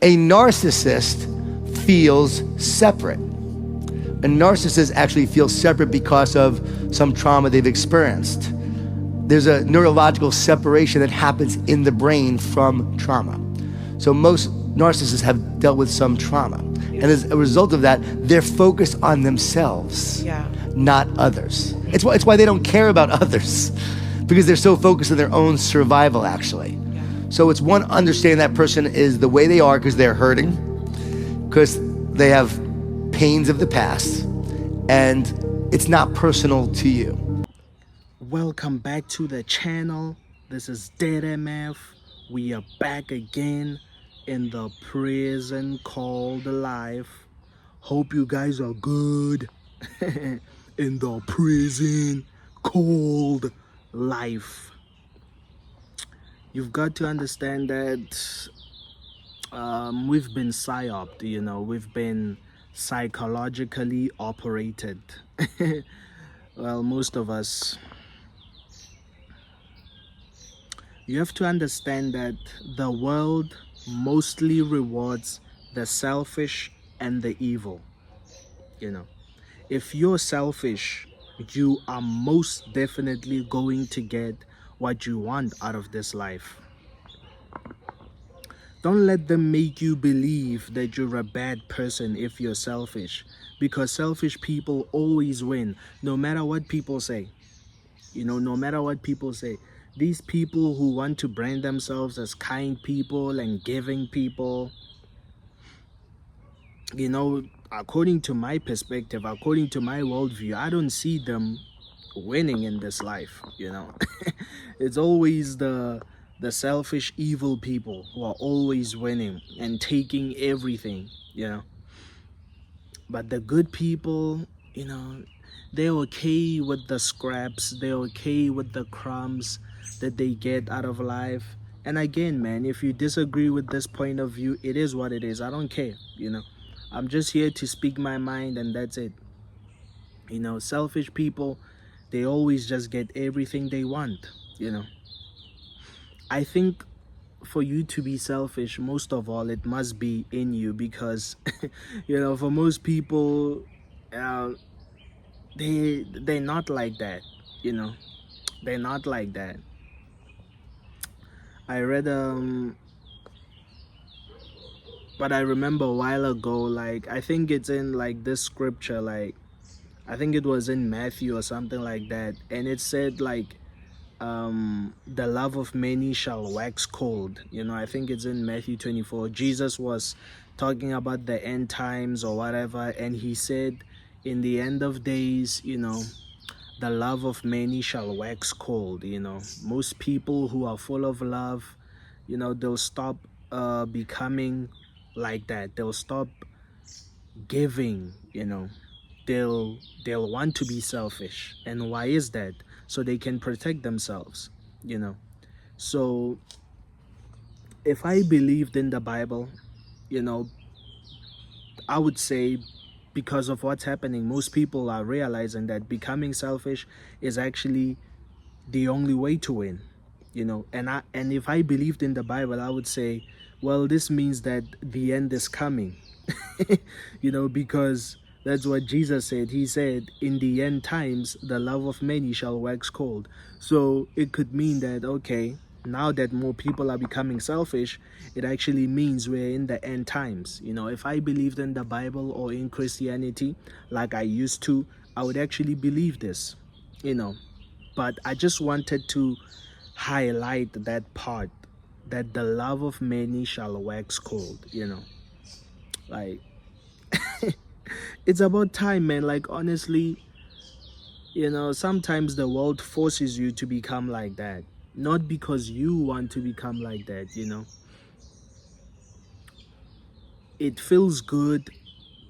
A narcissist feels separate. A narcissist actually feels separate because of some trauma they've experienced. There's a neurological separation that happens in the brain from trauma. So most narcissists have dealt with some trauma. And as a result of that, they're focused on themselves, not others. It's why they don't care about others, because they're so focused on their own survival, actually. So it's one, understanding that person is the way they are because they're hurting, because they have pains of the past, and it's not personal to you. Welcome back to the channel. This is DeadMf. We are back again in the prison called life. Hope you guys are good in the prison called life. You've got to understand that we've been psyoped, you know, we've been psychologically operated. Well, most of us. You have to understand that the world mostly rewards the selfish and the evil. You know, if you're selfish, you are most definitely going to get what you want out of this life. Don't let them make you believe that you're a bad person if you're selfish, because selfish people always win, no matter what people say. You know, no matter what people say. These people who want to brand themselves as kind people and giving people, you know, according to my perspective, according to my worldview, I don't see them winning in this life, you know. It's always the selfish, evil people who are always winning and taking everything, you know. But the good people, you know, they're okay with the scraps, they're okay with the crumbs that they get out of life. And again, man, if you disagree with this point of view, it is what it is. I don't care, you know. I'm just here to speak my mind, and that's it. You know, selfish people, they always just get everything they want, you know. I think for you to be selfish, most of all, it must be in you, because you know, for most people, they're not like that, you know. They're not like that. I read but I remember a while ago, like, I think it's in like this scripture, like I think it was in Matthew or something like that, and it said like the love of many shall wax cold. You know, I think it's in Matthew 24. Jesus was talking about the end times or whatever, and he said in the end of days, you know, the love of many shall wax cold. You know, most people who are full of love, you know, they'll stop becoming like that. They'll stop giving, you know. They'll want to be selfish. And why is that? So they can protect themselves, you know. So if I believed in the Bible, you know, I would say, because of what's happening, most people are realizing that becoming selfish is actually the only way to win, you know. And if I believed in the Bible, I would say, well, this means that the end is coming. You know, because that's what Jesus said. He said, in the end times, the love of many shall wax cold. So it could mean that, okay, now that more people are becoming selfish, it actually means we're in the end times. You know, if I believed in the Bible or in Christianity like I used to, I would actually believe this, you know. But I just wanted to highlight that part, that the love of many shall wax cold, you know. Like, it's about time, man. Like, honestly, you know, sometimes the world forces you to become like that, not because you want to become like that, you know. It feels good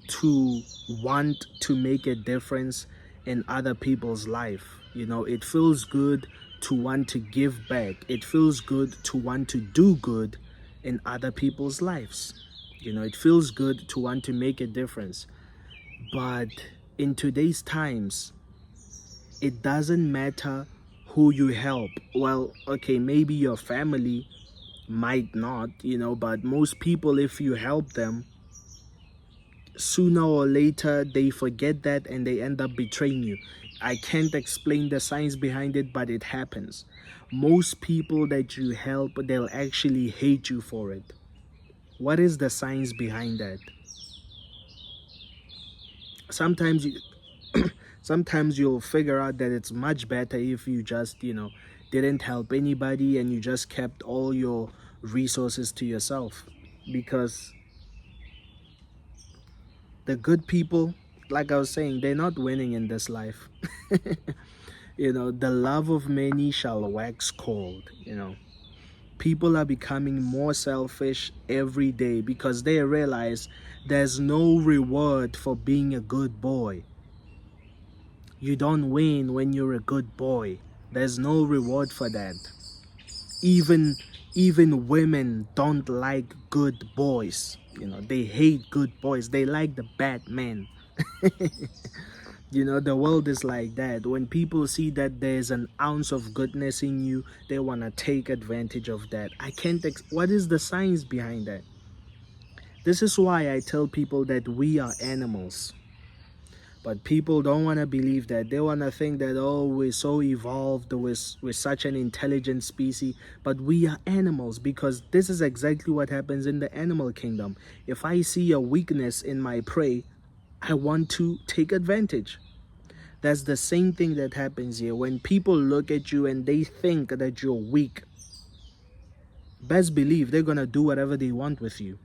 to want to make a difference in other people's life, you know. It feels good to want to give back. It feels good to want to do good in other people's lives, you know. It feels good to want to make a difference. But in today's times, it doesn't matter who you help. Well, okay, maybe your family, might not, but most people, if you help them, sooner or later they forget that and they end up betraying you. I can't explain the science behind it, but it happens. Most people that you help, they'll actually hate you for it. What is the science behind that? Sometimes you sometimes you'll figure out that it's much better if you just, didn't help anybody and you just kept all your resources to yourself. Because the good people, like I was saying, they're not winning in this life. The love of many shall wax cold. People are becoming more selfish every day because they realize there's no reward for being a good boy. You don't win when you're a good boy. There's no reward for that. Even women don't like good boys. They hate good boys. They like the bad men. The world is like that. When people see that there's an ounce of goodness in you, they want to take advantage of that. What is the science behind that? This is why I tell people that we are animals. But people don't want to believe that. They want to think that, oh, we're so evolved, we're such an intelligent species. But we are animals, because this is exactly what happens in the animal kingdom. If I see a weakness in my prey, I want to take advantage. That's the same thing that happens here. When people look at you and they think that you're weak, best believe they're going to do whatever they want with you.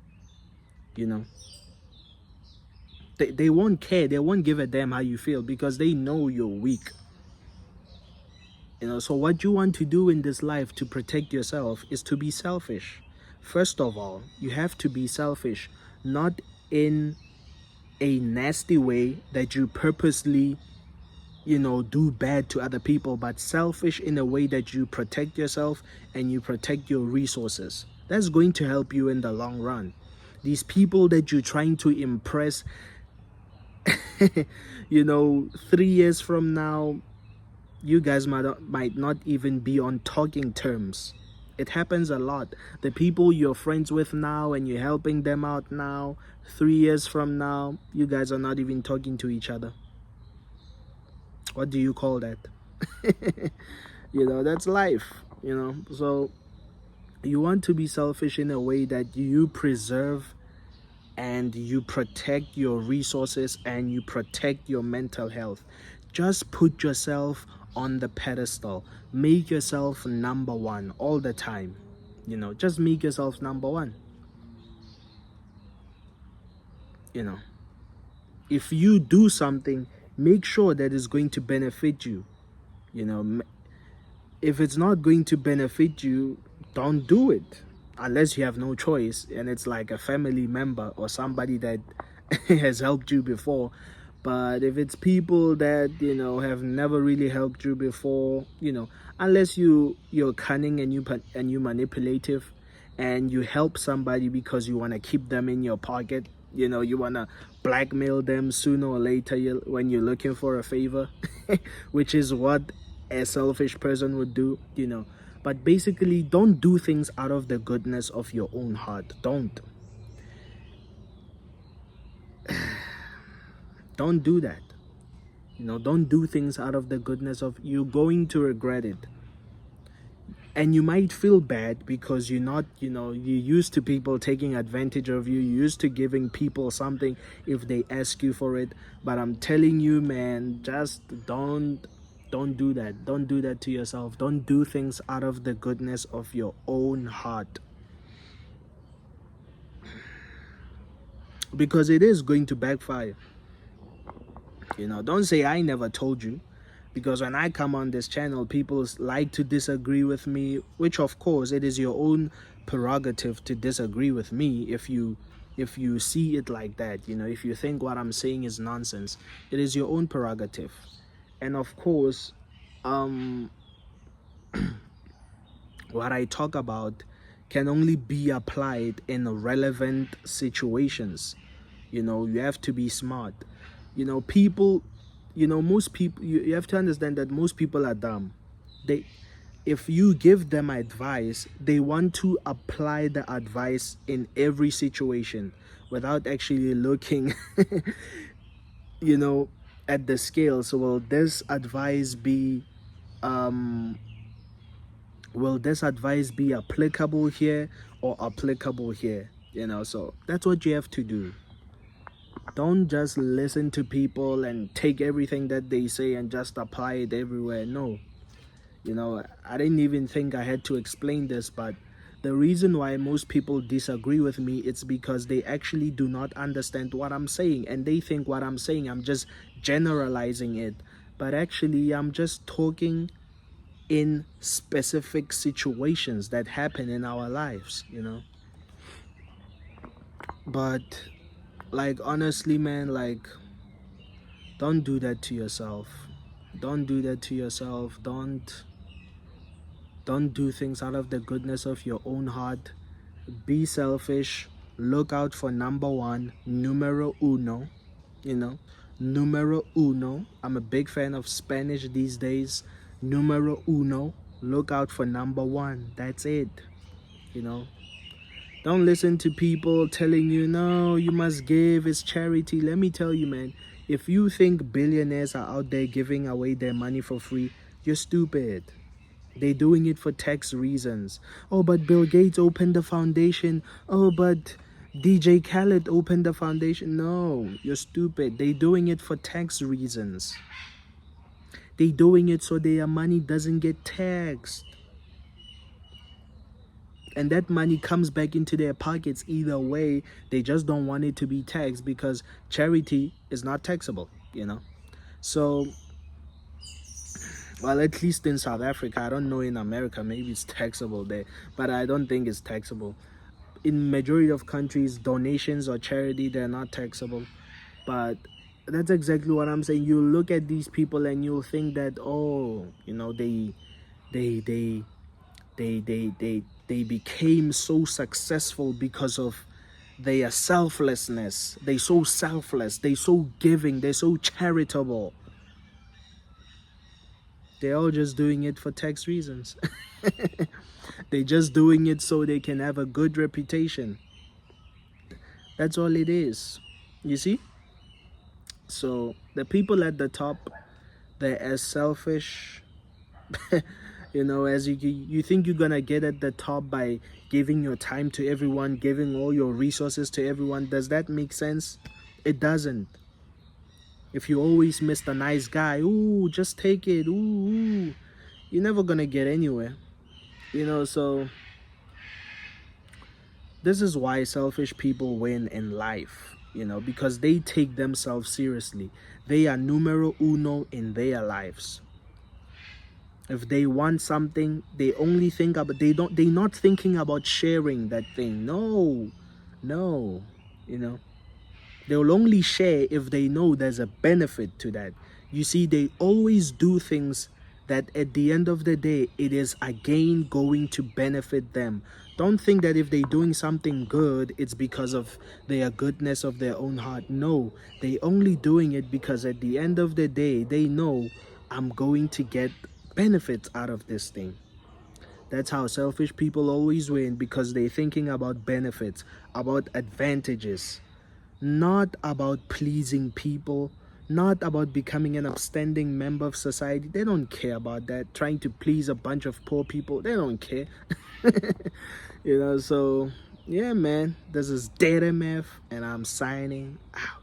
They won't care. They won't give a damn how you feel, because they know you're weak. So what you want to do in this life to protect yourself is to be selfish. First of all, you have to be selfish, not in a nasty way that you purposely do bad to other people, but selfish in a way that you protect yourself and you protect your resources. That's going to help you in the long run. These people that you're trying to impress, 3 years from now, you guys might not even be on talking terms. It happens a lot. The people you're friends with now and you're helping them out now, 3 years from now, you guys are not even talking to each other. What do you call that? That's life. So you want to be selfish in a way that you preserve and you protect your resources and you protect your mental health. Just put yourself on the pedestal. Make yourself number one all the time. Just make yourself number one. If you do something, make sure that it's going to benefit you. If it's not going to benefit you, don't do it. Unless you have no choice and it's like a family member or somebody that has helped you before. But if it's people that have never really helped you before, unless you're cunning and you manipulative and you help somebody because you want to keep them in your pocket, you want to blackmail them sooner or later when you're looking for a favor, which is what a selfish person would do. But basically, don't do things out of the goodness of your own heart. Don't do that. Don't do things out of the goodness of, you're going to regret it. And you might feel bad because you're not, you're used to people taking advantage of you. You're used to giving people something if they ask you for it. But I'm telling you, man, just don't do that. Don't do that to yourself. Don't do things out of the goodness of your own heart. Because it is going to backfire. Don't say I never told you. Because when I come on this channel, people like to disagree with me, which of course it is your own prerogative to disagree with me if you see it like that. If you think what I'm saying is nonsense, it is your own prerogative. And of course, what I talk about can only be applied in relevant situations. You have to be smart. Most people, you have to understand that most people are dumb. if you give them advice, they want to apply the advice in every situation without actually looking, you know, at the scale. So will this advice be applicable here or applicable here? You know, so that's what you have to do. Don't just listen to people and take everything that they say and just apply it everywhere. No. You know, I didn't even think I had to explain this, but the reason why most people disagree with me, it's because they actually do not understand what I'm saying, and they think what I'm saying, I'm just generalizing it. But actually, I'm just talking in specific situations that happen in our lives, you know. But like, honestly, man, like, don't do that to yourself. Don't do that to yourself. Don't do things out of the goodness of your own heart. Be selfish. Look out for number one, numero uno, you know, numero uno. I'm a big fan of Spanish these days. Numero uno. Look out for number one. That's it, you know. Don't listen to people telling you, no, you must give, it's charity. Let me tell you, man, if you think billionaires are out there giving away their money for free, you're stupid. They're doing it for tax reasons. Oh, but Bill Gates opened the foundation. Oh, but DJ Khaled opened the foundation. No, you're stupid. They're doing it for tax reasons. They're doing it so their money doesn't get taxed. And that money comes back into their pockets either way. They just don't want it to be taxed because charity is not taxable, you know. So, well, at least in South Africa, I don't know in America, maybe it's taxable there, but I don't think it's taxable. In majority of countries, donations or charity, they're not taxable. But that's exactly what I'm saying. You look at these people and you'll think that, oh, you know, they became so successful because of their selflessness. They're so selfless, they're so giving, they're so charitable. They're all just doing it for tax reasons. They're just doing it so they can have a good reputation. That's all it is. You see? So the people at the top, they're as selfish. You know, as you think you're gonna get at the top by giving your time to everyone, giving all your resources to everyone. Does that make sense? It doesn't. If you always miss the nice guy, ooh, just take it, ooh, you're never gonna get anywhere. You know, so this is why selfish people win in life, you know, because they take themselves seriously. They are numero uno in their lives. If they want something, they only think about, they're not thinking about sharing that thing. No, you know. They'll only share if they know there's a benefit to that. You see, they always do things that at the end of the day, it is again going to benefit them. Don't think that if they're doing something good, it's because of their goodness of their own heart. No, they only doing it because at the end of the day, they know I'm going to get benefits out of this thing. That's how selfish people always win, because they're thinking about benefits, about advantages. Not about pleasing people, not about becoming an upstanding member of society. They don't care about that. Trying to please a bunch of poor people, they don't care. You know, so yeah, man, this is DeadMf and I'm signing out.